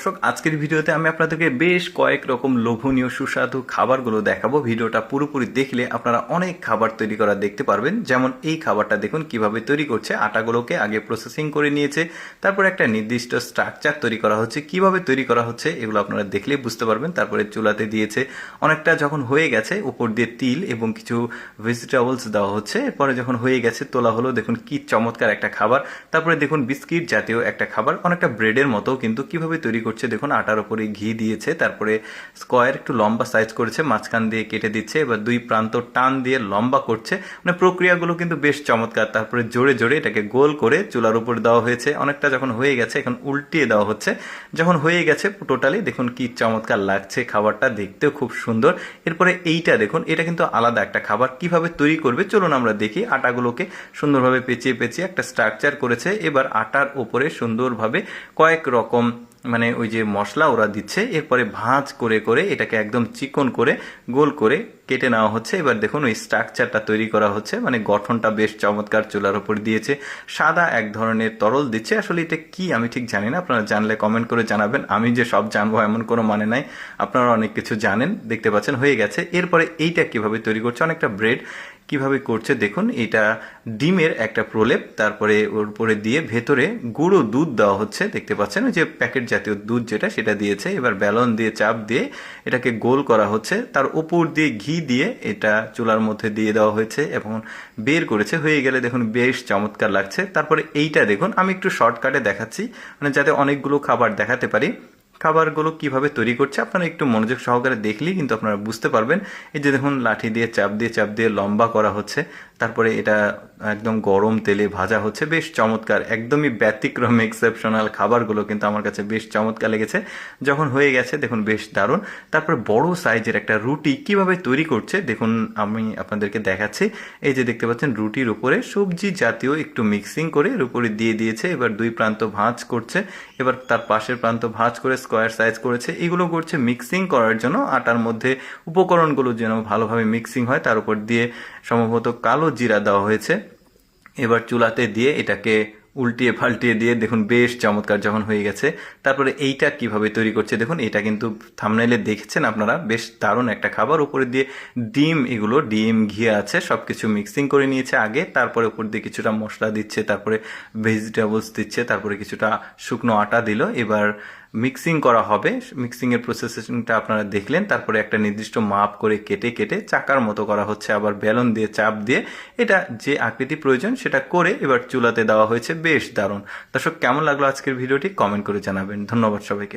দর্শক, আজকের ভিডিওতে আমি আপনাদেরকে বেশ কয়েক রকম লোভনীয় সুস্বাদু খাবারগুলো দেখাবো। ভিডিওটা পুরোপুরি দেখলে আপনারা অনেক খাবার তৈরি করা দেখতে পারবেন। যেমন এই খাবারটা দেখুন কিভাবে তৈরি করছে। আটাগুলোকে আগে প্রসেসিং করে নিয়েছে, তারপরে একটা নির্দিষ্ট স্ট্রাকচার তৈরি করা হচ্ছে। কিভাবে তৈরি করা হচ্ছে এগুলো আপনারা দেখলে বুঝতে পারবেন। তারপরে চুলাতে দিয়েছে, অনেকটা যখন হয়ে গেছে উপর দিয়ে তিল এবং কিছু ভেজিটেবলস দেওয়া হচ্ছে। এরপরে যখন হয়ে গেছে তোলা হলো। দেখুন কি চমৎকার একটা খাবার। তারপরে দেখুন বিস্কিট জাতীয় একটা খাবার, অনেকটা ব্রেডের মতো, কিন্তু কিভাবে তৈরি করছে দেখুন। আটার উপরে ঘি দিয়েছে, তারপরে স্কোয়ার একটু লম্বা সাইজ করেছে, মাঝখান দিয়ে কেটে দিচ্ছে, এবার দুই প্রান্ত টান দিয়ে লম্বা করছে। মানে প্রক্রিয়াগুলো কিন্তু বেশ চমৎকার। তারপরে জোরে জোরে এটাকে গোল করে চুলার উপর দেওয়া হয়েছে। অনেকটা যখন হয়ে গেছে এখন উল্টিয়ে দেওয়া হচ্ছে। যখন হয়ে গেছে টোটালি দেখুন কি চমৎকার লাগছে, খাবারটা দেখতেও খুব সুন্দর। এরপরে এইটা দেখুন, এটা কিন্তু আলাদা একটা খাবার। কিভাবে তৈরি করবে চলুন আমরা দেখি। আটাগুলোকে সুন্দরভাবে পেঁচিয়ে পেঁচিয়ে একটা স্ট্রাকচার করেছে। এবার আটার উপরে সুন্দরভাবে কয়েক রকম মানে ওই যে মশলা ওরা দিচ্ছে। এরপরে ভাঁজ করে করে এটাকে একদম চিকন করে গোল করে কেটে নেওয়া হচ্ছে। এবার দেখুন ওই স্ট্রাকচারটা তৈরি করা হচ্ছে। মানে গঠনটা বেশ চমৎকার। চুলার উপর দিয়েছে, সাদা এক ধরনের তরল দিচ্ছে। আসলে এটা কি আমি ঠিক জানি না, আপনারা জানলে কমেন্ট করে জানাবেন। আমি যে সব জানবো এমন কোনো মানে নাই, আপনারা অনেক কিছু জানেন। দেখতে পাচ্ছেন হয়ে গেছে। এরপরে এইটা কিভাবে তৈরি করছে, অনেকটা ব্রেড কিভাবে করছে দেখুন। এটা ডিমের একটা প্রলেপ, তারপরে ওর উপরে দিয়ে ভেতরে গুঁড়ো দুধ দেওয়া হচ্ছে। দেখতে পাচ্ছেন ওই যে প্যাকেট জাতীয় দুধ যেটা, সেটা দিয়েছে। এবার ব্যালন দিয়ে চাপ দিয়ে এটাকে গোল করা হচ্ছে। তার উপর দিয়ে ঘি দিয়ে এটা চুলার মধ্যে দিয়ে দেওয়া হয়েছে এবং বের করেছে। হয়ে গেলে দেখুন বেশ চমৎকার লাগছে। তারপরে এইটা দেখুন, আমি একটু শর্টকাটে দেখাচ্ছি মানে যাতে অনেকগুলো খাবার দেখাতে পারি। খাবারগুলো কিভাবে তৈরি করছে আপনারা একটু মনোযোগ সহকারে দেখলেই কিন্তু আপনারা বুঝতে পারবেন। এই যে দেখুন লাঠি দিয়ে চাপ দিয়ে লম্বা করা হচ্ছে। তারপরে এটা একদম গরম তেলে ভাজা হচ্ছে। বেশ চমৎকার, একদমই ব্যতিক্রম এক্সেপশনাল খাবারগুলো কিন্তু আমার কাছে বেশ চমৎকার লেগেছে। যখন হয়ে গেছে দেখুন বেশ দারুণ। তারপরে বড় সাইজের একটা রুটি কিভাবে তৈরি করছে দেখুন, আমি আপনাদেরকে দেখাচ্ছি। এই যে দেখতে পাচ্ছেন রুটির উপরে সবজি জাতীয় একটু মিক্সিং করে এর উপরে দিয়ে দিয়েছে। এবার দুই প্রান্ত ভাঁজ করছে, এবার তার পাশের প্রান্ত ভাঁজ করে স্কোয়ার সাইজ করেছে। এগুলো করছে মিক্সিং করার জন্য, আটার মধ্যে উপকরণগুলো যেন ভালোভাবে মিক্সিং হয়। তার উপর দিয়ে সম্ভবত কালো জিরা দেওয়া হয়েছে। এবার চুলাতে দিয়ে এটাকে উল্টিয়ে পাল্টিয়ে দিয়ে দেখুন বেশ চমৎকার যখন হয়ে গেছে। তারপরে এইটা কিভাবে তৈরি করছে দেখুন। এটা কিন্তু থাম্বনেইলে দেখেছেন আপনারা, বেশ দারুণ একটা খাবার। উপরে দিয়ে ডিম, এগুলো ডিম ঘি আছে, সবকিছু মিক্সিং করে নিয়েছে আগে। তারপরে উপর দিয়ে কিছুটা মশলা দিচ্ছে, তারপরে ভেজিটেবলস দিচ্ছে, তারপরে কিছুটা শুকনো আটা দিল। এবার মিক্সিং করা হবে। মিক্সিং এর প্রসেসিংটা আপনারা দেখলেন। তারপরে একটা নির্দিষ্ট মাপ করে কেটে কেটে চাকার মতো করা হচ্ছে। আবার বেলন দিয়ে চাপ দিয়ে এটা যে আকৃতি প্রয়োজন সেটা করে এবার চুলাতে দেওয়া হয়েছে। বেশ দারুণ। দর্শক, কেমন লাগলো আজকের ভিডিওটি কমেন্ট করে জানাবেন। ধন্যবাদ সবাইকে।